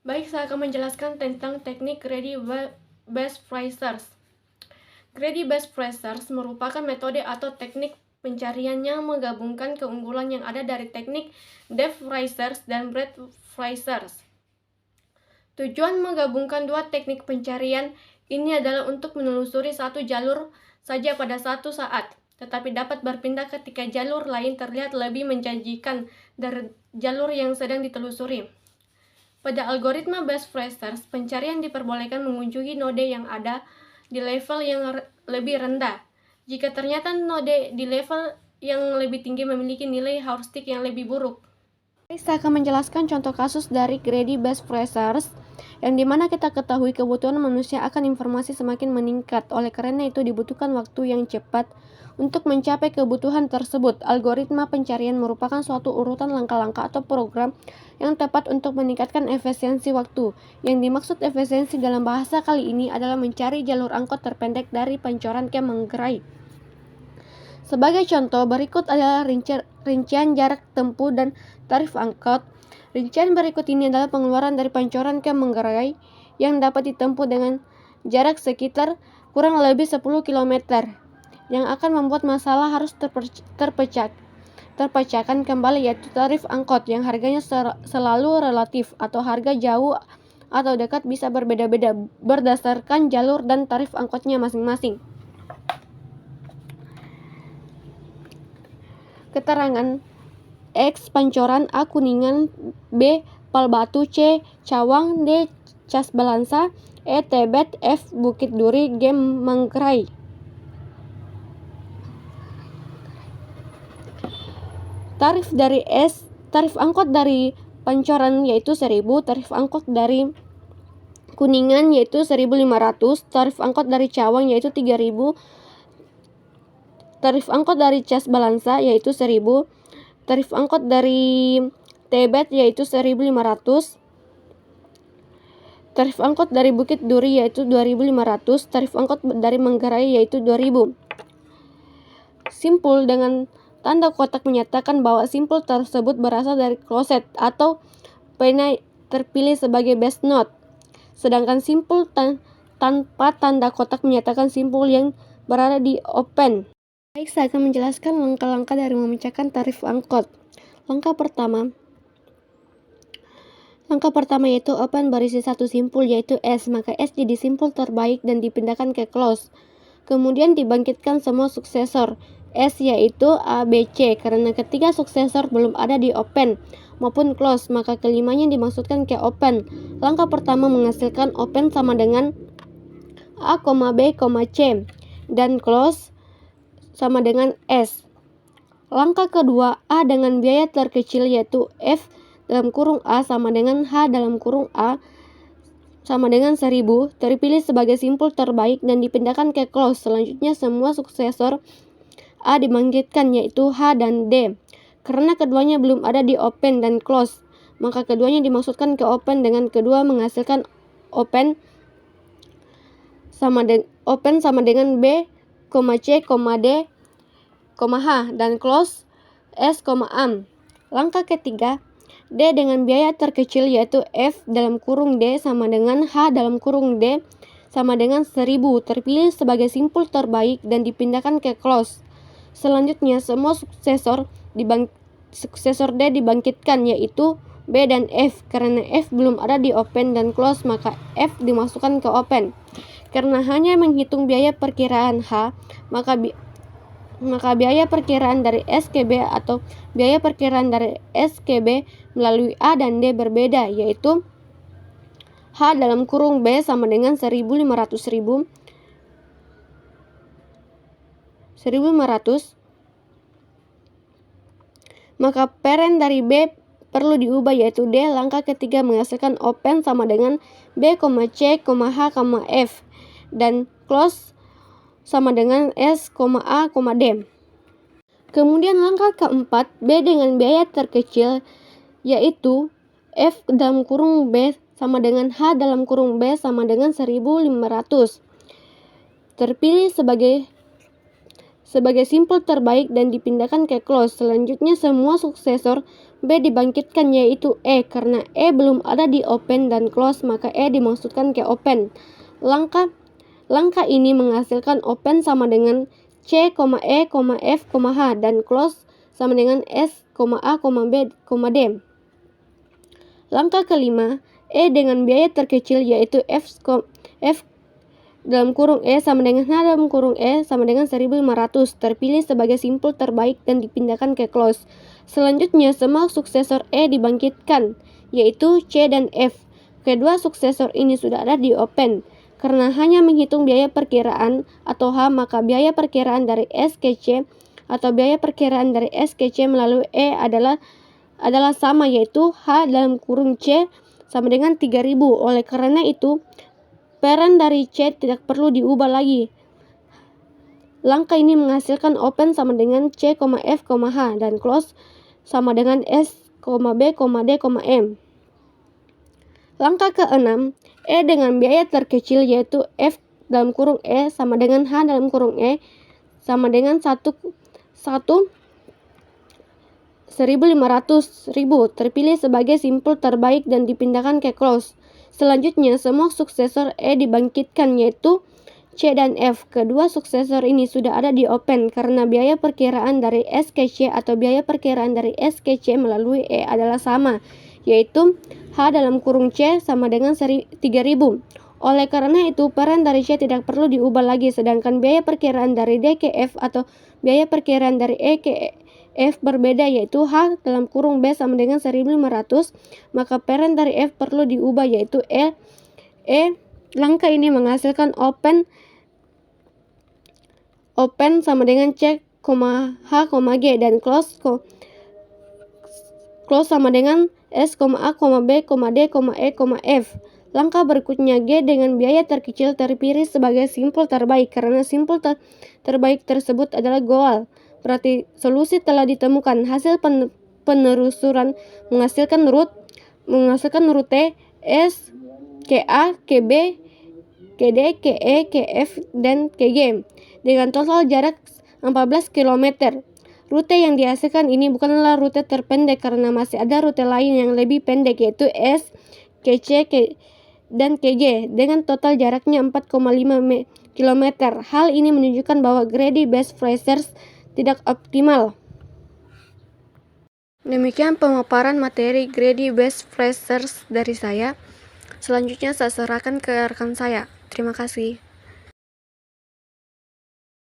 Baik, saya akan menjelaskan tentang teknik greedy best phasers. Greedy best phasers merupakan metode atau teknik pencarian yang menggabungkan keunggulan yang ada dari teknik depth phasers dan breadth phasers. Tujuan menggabungkan dua teknik pencarian ini adalah untuk menelusuri satu jalur saja pada satu saat, tetapi dapat berpindah ketika jalur lain terlihat lebih menjanjikan dari jalur yang sedang ditelusuri. Pada algoritma best phasers, pencarian diperbolehkan mengunjungi node yang ada di level yang lebih rendah. Jika ternyata node di level yang lebih tinggi memiliki nilai heuristik yang lebih buruk. Saya akan menjelaskan contoh kasus dari greedy best phasers, yang dimana kita ketahui kebutuhan manusia akan informasi semakin meningkat. Oleh karena itu dibutuhkan waktu yang cepat untuk mencapai kebutuhan tersebut. Algoritma pencarian merupakan suatu urutan langkah-langkah atau program yang tepat untuk meningkatkan efisiensi waktu. Yang dimaksud efisiensi dalam bahasa kali ini adalah mencari jalur angkot terpendek dari pancoran ke Manggarai. Sebagai contoh, berikut adalah rincian jarak tempuh dan tarif angkot. Rincian berikut ini adalah pengeluaran dari Pancoran ke Manggarai yang dapat ditempuh dengan jarak sekitar kurang lebih 10 km, yang akan membuat masalah harus terpecahkan kembali, yaitu tarif angkot yang harganya selalu relatif atau harga jauh atau dekat bisa berbeda-beda berdasarkan jalur dan tarif angkotnya masing-masing. Keterangan: X Pancoran, A Kuningan, B Palbatu, C Cawang, D Casbalansa, E Tebet, F Bukit Duri, G Manggarai. Tarif angkot dari Pancoran yaitu 1.000, tarif angkot dari Kuningan yaitu 1.500, tarif angkot dari Cawang yaitu 3.000, tarif angkot dari Casbalansa yaitu 1.000, tarif angkot dari Tebet yaitu 1.500, tarif angkot dari Bukit Duri yaitu 2.500, tarif angkot dari Manggarai yaitu 2.000. Simpul dengan tanda kotak menyatakan bahwa simpul tersebut berasal dari closed atau pena terpilih sebagai best node. Sedangkan simpul tanpa tanda kotak menyatakan simpul yang berada di open. Baik, saya akan menjelaskan langkah-langkah dari memecahkan tarif angkot. Langkah pertama yaitu open berisi satu simpul yaitu S, maka S jadi simpul terbaik dan dipindahkan ke close. Kemudian dibangkitkan semua suksesor S yaitu A, B, C. Karena ketiga suksesor belum ada di open maupun close, maka kelimanya dimasukkan ke open. Langkah pertama menghasilkan open sama dengan A, B, C dan close sama dengan S. Langkah kedua, A dengan biaya terkecil yaitu F dalam kurung A sama dengan H dalam kurung A sama dengan 1.000 terpilih sebagai simpul terbaik dan dipindahkan ke close. Selanjutnya semua suksesor A dibangkitkan yaitu H dan D. Karena keduanya belum ada di open dan close, maka keduanya dimasukkan ke open dengan kedua menghasilkan open sama dengan B, C, D, H dan close S, am. Langkah ketiga, D dengan biaya terkecil yaitu F dalam kurung D sama dengan H dalam kurung D sama dengan 1.000 terpilih sebagai simpul terbaik dan dipindahkan ke close. Selanjutnya semua suksesor D dibangkitkan yaitu B dan F. Karena F belum ada di open dan close, maka F dimasukkan ke open. Karena hanya menghitung biaya perkiraan H, maka biaya perkiraan dari S ke B atau biaya perkiraan dari S ke B melalui A dan D berbeda, yaitu H dalam kurung B sama dengan 1.500, maka paren dari B perlu diubah yaitu D. Langkah ketiga menghasilkan open sama dengan B, C, H, F dan close sama dengan S, A, D. Kemudian langkah keempat, B dengan biaya terkecil yaitu F dalam kurung B sama dengan H dalam kurung B sama dengan 1.500 terpilih sebagai sebagai simpul terbaik dan dipindahkan ke close. Selanjutnya semua suksesor B dibangkitkan, yaitu E. Karena E belum ada di open dan close, maka E dimaksudkan ke open. Langkah ini menghasilkan open sama dengan C, E, F, H, dan close sama dengan S, A, B, D. Langkah kelima, E dengan biaya terkecil yaitu F dalam kurung E sama dengan H dalam kurung E sama dengan 1500 terpilih sebagai simpul terbaik dan dipindahkan ke close. Selanjutnya semua suksesor E dibangkitkan, yaitu C dan F. Kedua suksesor ini sudah ada di open. Karena hanya menghitung biaya perkiraan atau H, maka biaya perkiraan dari S ke C atau biaya perkiraan dari S ke C melalui E adalah sama, yaitu H dalam kurung C sama dengan 3000. Oleh karena itu, peran dari C tidak perlu diubah lagi. Langkah ini menghasilkan open sama dengan C, F, H, dan close sama dengan S, B, D, M. Langkah ke-6, E dengan biaya terkecil yaitu F dalam kurung E sama dengan H dalam kurung E sama dengan 1.500.000 terpilih sebagai simpul terbaik dan dipindahkan ke close. Selanjutnya semua suksesor E dibangkitkan, yaitu C dan F. Kedua suksesor ini sudah ada di open karena biaya perkiraan dari S ke C atau biaya perkiraan dari S ke C melalui E adalah sama, yaitu H dalam kurung C sama dengan 3000. Oleh karena itu, peran dari C tidak perlu diubah lagi, sedangkan biaya perkiraan dari D ke F atau biaya perkiraan dari E ke F berbeda, yaitu H dalam kurung B sama dengan 1500, maka peran dari F perlu diubah, yaitu E. Langkah ini menghasilkan open sama dengan C, H, G, dan close sama dengan S, A, B, D, E, F. Langkah berikutnya, G dengan biaya terkecil terpilih sebagai simpul terbaik karena simpul terbaik tersebut adalah goal. Berarti solusi telah ditemukan. Hasil penelusuran menghasilkan rute S, A, B, D, E, F, dan G dengan total jarak 14 km. Rute yang dihasilkan ini bukanlah rute terpendek karena masih ada rute lain yang lebih pendek, yaitu S, C, dan G dengan total jaraknya 4,5 km. Hal ini menunjukkan bahwa greedy best phrasers tidak optimal. Demikian pemaparan materi greedy best phrasers dari saya. Selanjutnya saya serahkan ke rekan saya. Terima kasih.